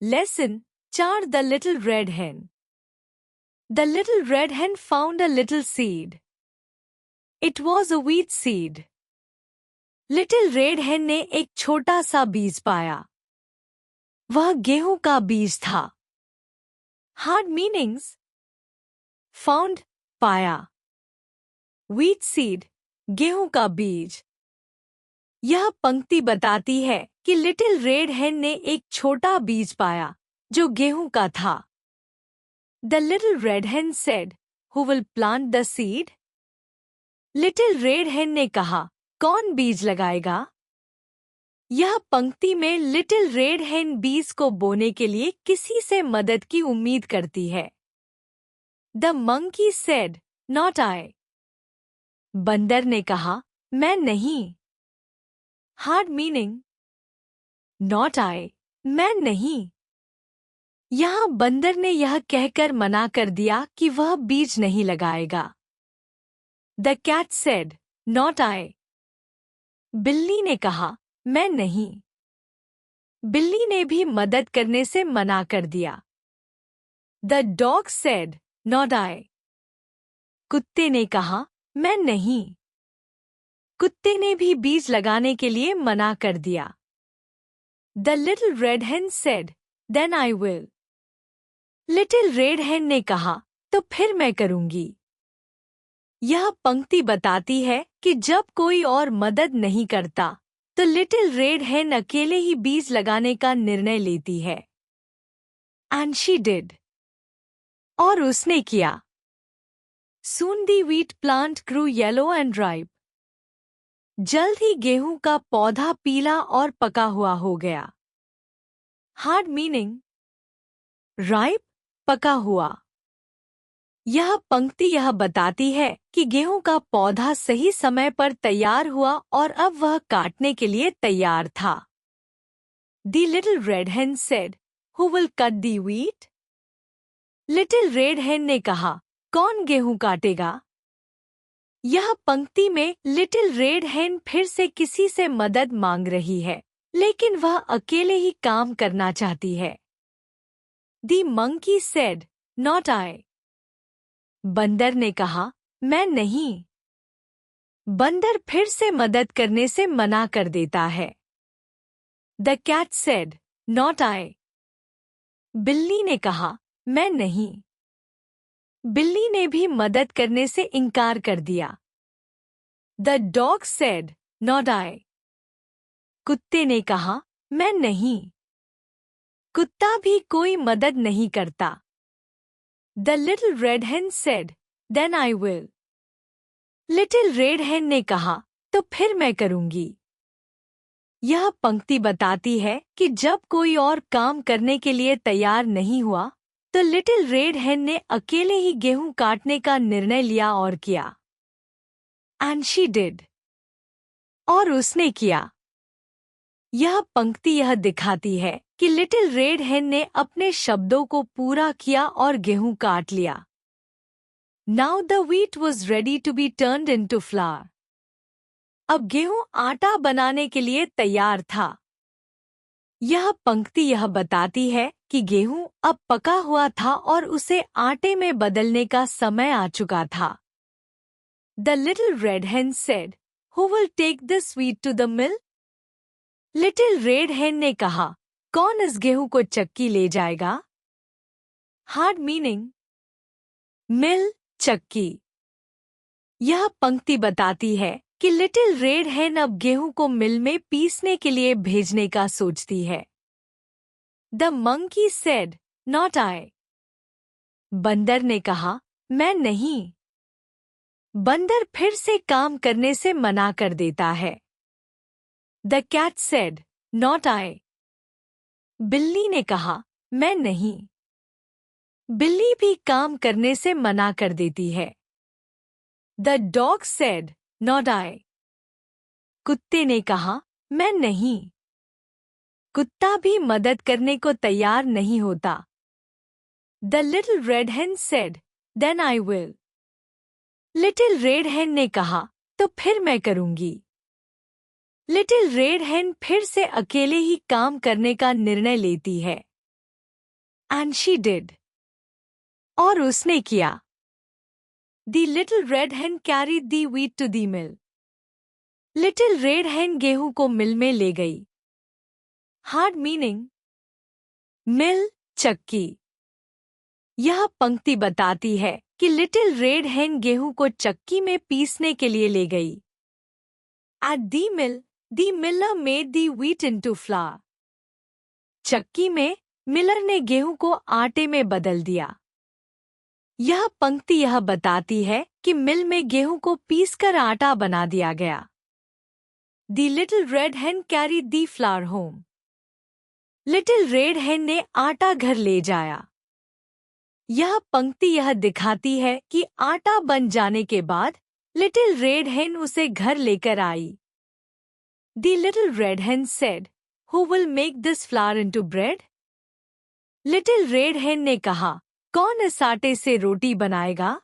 Lesson 4. The Little Red Hen. The little red hen found a little seed. It was a wheat seed. Little red hen ने एक छोटा सा बीज पाया. वह गेहूं का बीज था. Hard meanings. Found, पाया. Wheat seed, गेहूं का बीज. यह पंक्ति बताती है कि लिटिल रेड हेन ने एक छोटा बीज पाया जो गेहूं का था. The little red hen said, "Who will plant the seed?" Little red हेन ने कहा, कौन बीज लगाएगा? यह पंक्ति में लिटिल रेड हेन बीज को बोने के लिए किसी से मदद की उम्मीद करती है. The monkey said, "Not I." बंदर ने कहा, मैं नहीं. Hard meaning. Not I, मैं नहीं. यहाँ बंदर ने यह कहकर मना कर दिया कि वह बीज नहीं लगाएगा. The cat said, "Not I." बिल्ली ने कहा, मैं नहीं. बिल्ली ने भी मदद करने से मना कर दिया. The dog said, "Not I." कुत्ते ने कहा, मैं नहीं. कुत्ते ने भी बीज लगाने के लिए मना कर दिया. The little red hen said, "Then I will." Little red हेन ने कहा, तो फिर मैं करूंगी. यह पंक्ति बताती है कि जब कोई और मदद नहीं करता तो लिटिल रेड हेन अकेले ही बीज लगाने का निर्णय लेती है. And she did. और उसने किया. Soon the wheat plant grew yellow and ripe. जल्द ही गेहूं का पौधा पीला और पका हुआ हो गया. Hard meaning. Ripe, पका हुआ. यह पंक्ति यह बताती है कि गेहूं का पौधा सही समय पर तैयार हुआ और अब वह काटने के लिए तैयार था. The little red hen said, "Who will cut the wheat?" Little red हेन ने कहा, कौन गेहूं काटेगा? यह पंक्ति में लिटिल रेड हेन फिर से किसी से मदद मांग रही है, लेकिन वह अकेले ही काम करना चाहती है. The monkey said, "Not I." बंदर ने कहा, मैं नहीं. बंदर फिर से मदद करने से मना कर देता है. The cat said, "Not I." बिल्ली ने कहा, मैं नहीं. बिल्ली ने भी मदद करने से इनकार कर दिया. The dog said, "Not I." कुत्ते ने कहा, मैं नहीं. कुत्ता भी कोई मदद नहीं करता. The little red hen said, "Then I will." Little red हेन ने कहा, तो फिर मैं करूंगी. यह पंक्ति बताती है कि जब कोई और काम करने के लिए तैयार नहीं हुआ तो लिटिल रेड हेन ने अकेले ही गेहूं काटने का निर्णय लिया और किया. And she did. और उसने किया. यह पंक्ति यह दिखाती है कि लिटिल रेड हेन ने अपने शब्दों को पूरा किया और गेहूं काट लिया. Now the wheat was ready to be turned into flour. अब गेहूं आटा बनाने के लिए तैयार था. यह पंक्ति यह बताती है कि गेहूं अब पका हुआ था और उसे आटे में बदलने का समय आ चुका था. The little red hen said, "Who will take this wheat to the mill?" Little red हेन ने कहा, कौन इस गेहूं को चक्की ले जाएगा? Hard meaning. मिल, चक्की. यह पंक्ति बताती है कि लिटिल रेड हेन अब गेहूं को मिल में पीसने के लिए भेजने का सोचती है. The monkey said, "Not I." बंदर ने कहा, मैं नहीं. बंदर फिर से काम करने से मना कर देता है. The cat said, "Not I." बिल्ली ने कहा, मैं नहीं. बिल्ली भी काम करने से मना कर देती है. The dog said, "Not I." कुत्ते ने कहा, मैं नहीं. कुत्ता भी मदद करने को तैयार नहीं होता. The little red hen said, "Then I will." Little red हेन ने कहा, तो फिर मैं करूंगी. लिटिल रेड हेन फिर से अकेले ही काम करने का निर्णय लेती है. And she did. और उसने किया. The little red hen carried the wheat to the mill. Little red hen गेहूं को मिल में ले गई. Hard meaning. मिल, चक्की. यह पंक्ति बताती है कि लिटिल रेड हेन गेहूं को चक्की में पीसने के लिए ले गई. At the mill, the miller made the wheat into flour. चक्की में मिलर ने गेहूं को आटे में बदल दिया. यह पंक्ति यह बताती है कि मिल में गेहूं को पीसकर आटा बना दिया गया. The little red hen carried the flour home. Little red हेन ने आटा घर ले जाया. यह पंक्ति यह दिखाती है कि आटा बन जाने के बाद लिटिल रेड हेन उसे घर लेकर आई. The little red hen said, "Who will make this flour into bread?" Little red हेन ने कहा, कौन इस आटे से रोटी बनाएगा?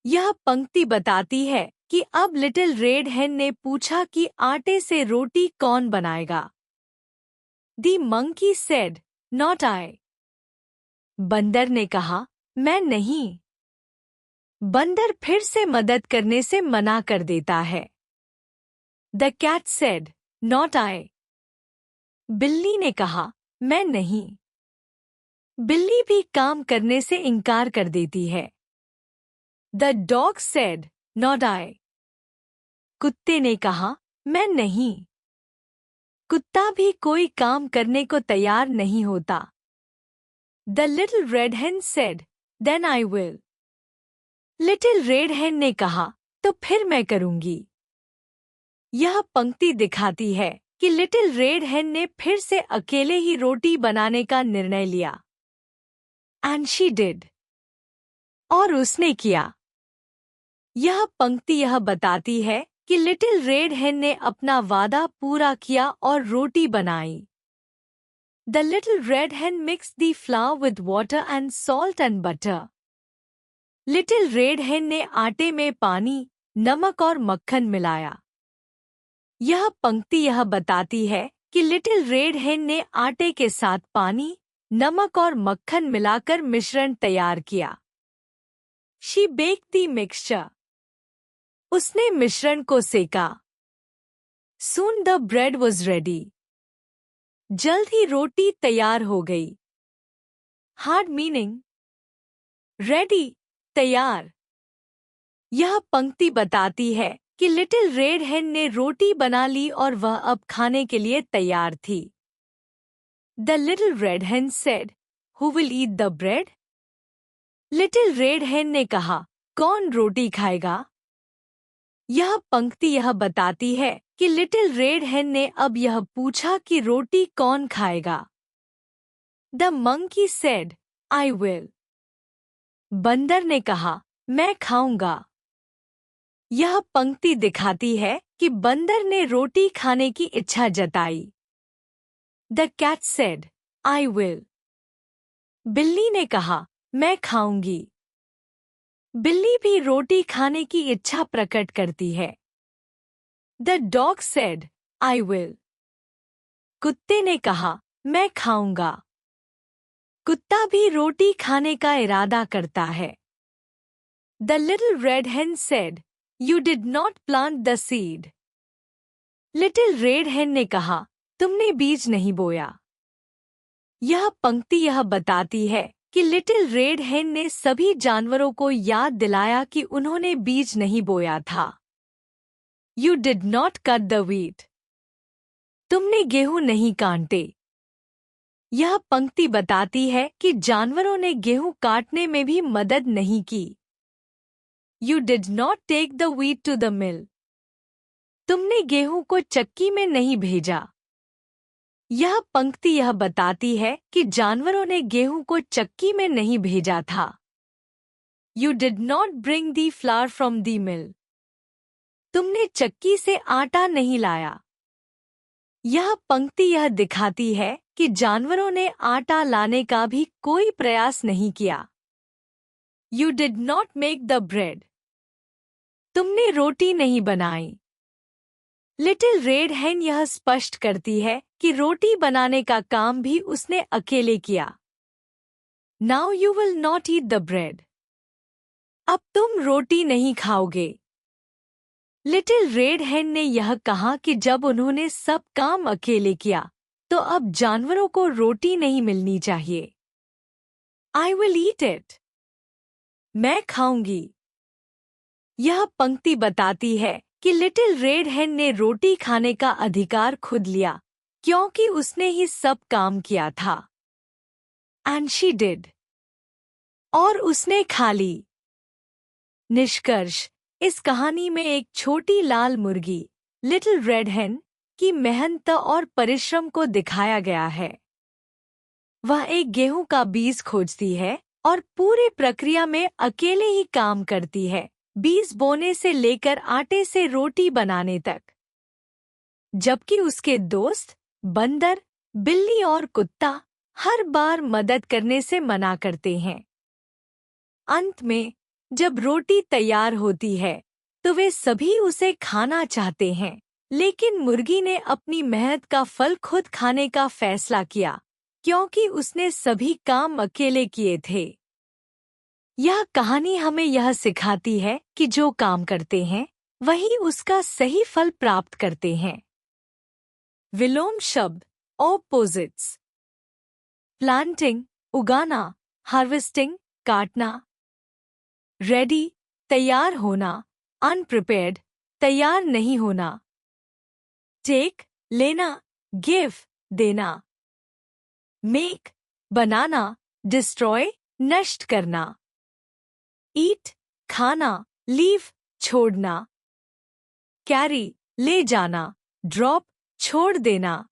यह पंक्ति बताती है कि अब लिटिल रेड हेन ने पूछा कि आटे से रोटी कौन बनाएगा. The monkey said, "Not I." बंदर ने कहा, मैं नहीं. बंदर फिर से मदद करने से मना कर देता है. The cat said, "Not I." बिल्ली ने कहा, मैं नहीं. बिल्ली भी काम करने से इनकार कर देती है. The dog said, "Not I." कुत्ते ने कहा, मैं नहीं. कुत्ता भी कोई काम करने को तैयार नहीं होता. The little red hen said, "Then I will." Little red हेन ने कहा, तो फिर मैं करूंगी. यह पंक्ति दिखाती है कि लिटिल रेड हेन ने फिर से अकेले ही रोटी बनाने का निर्णय लिया. And she did. और उसने किया. यह पंक्ति यह बताती है कि लिटिल रेड हेन ने अपना वादा पूरा किया और रोटी बनाई. The little red hen mixed the flour with water and salt and butter. Little red हेन ने आटे में पानी, नमक और मक्खन मिलाया. यह पंक्ति यह बताती है कि लिटिल रेड हेन ने आटे के साथ पानी, नमक और मक्खन मिलाकर मिश्रण तैयार किया. She baked the mixture. उसने मिश्रण को सेका. Soon the bread was ready. जल्द ही रोटी तैयार हो गई. Hard meaning. रेडी, तैयार. यह पंक्ति बताती है कि लिटिल रेड हेन ने रोटी बना ली और वह अब खाने के लिए तैयार थी. द लिटिल रेड हेन said, "Who will eat the bread?" Little red हेन ने कहा, कौन रोटी खाएगा? यह पंक्ति यह बताती है कि लिटिल रेड हेन ने अब यह पूछा कि रोटी कौन खाएगा. The monkey said, "I will." बंदर ने कहा, मैं खाऊंगा. यह पंक्ति दिखाती है कि बंदर ने रोटी खाने की इच्छा जताई. The cat said, "I will." बिल्ली ने कहा, मैं खाऊंगी. बिल्ली भी रोटी खाने की इच्छा प्रकट करती है. The dog said, "I will." कुत्ते ने कहा, मैं खाऊंगा. कुत्ता भी रोटी खाने का इरादा करता है. द लिटिल रेड हेन said, "You did not plant the seed." Little red हेन ने कहा, तुमने बीज नहीं बोया. यह पंक्ति यह बताती है कि लिटिल रेड हेन ने सभी जानवरों को याद दिलाया कि उन्होंने बीज नहीं बोया था. You did not cut the wheat. तुमने गेहूं नहीं काटे. यह पंक्ति बताती है कि जानवरों ने गेहूं काटने में भी मदद नहीं की. You did not take the wheat to the mill. तुमने गेहूं को चक्की में नहीं भेजा. यह पंक्ति यह बताती है कि जानवरों ने गेहूं को चक्की में नहीं भेजा था. You did not bring the flour from the mill. तुमने चक्की से आटा नहीं लाया. यह पंक्ति यह दिखाती है कि जानवरों ने आटा लाने का भी कोई प्रयास नहीं किया. You did not make the bread. तुमने रोटी नहीं बनाई. लिटिल रेड हेन यह स्पष्ट करती है कि रोटी बनाने का काम भी उसने अकेले किया. Now you will not eat the bread. अब तुम रोटी नहीं खाओगे। लिटिल रेड हेन ने यह कहा कि जब उन्होंने सब काम अकेले किया तो अब जानवरों को रोटी नहीं मिलनी चाहिए। I will eat it. मैं खाऊंगी। यह पंक्ति बताती है कि लिटिल रेड हेन ने रोटी खाने का अधिकार खुद लिया क्योंकि उसने ही सब काम किया था। And she did. और उसने खा ली। निष्कर्ष, इस कहानी में एक छोटी लाल मुर्गी लिटिल रेड हेन की मेहनत और परिश्रम को दिखाया गया है। वह एक गेहूं का बीज खोजती है और पूरी प्रक्रिया में अकेले ही काम करती है, बीज बोने से लेकर आटे से रोटी बनाने तक। जबकि उसके दोस्त बंदर, बिल्ली और कुत्ता हर बार मदद करने से मना करते हैं। अंत में जब रोटी तैयार होती है तो वे सभी उसे खाना चाहते हैं, लेकिन मुर्गी ने अपनी मेहनत का फल खुद खाने का फैसला किया क्योंकि उसने सभी काम अकेले किए थे। यह कहानी हमें यह सिखाती है कि जो काम करते हैं वही उसका सही फल प्राप्त करते हैं। विलोम शब्द ऑपोजिट्स। प्लांटिंग उगाना, हार्वेस्टिंग काटना, रेडी तैयार होना, अनप्रिपेयर्ड तैयार नहीं होना, टेक लेना, गिव देना, मेक बनाना, डिस्ट्रॉय नष्ट करना, ईट खाना, लीव छोड़ना, कैरी ले जाना, ड्रॉप छोड़ देना।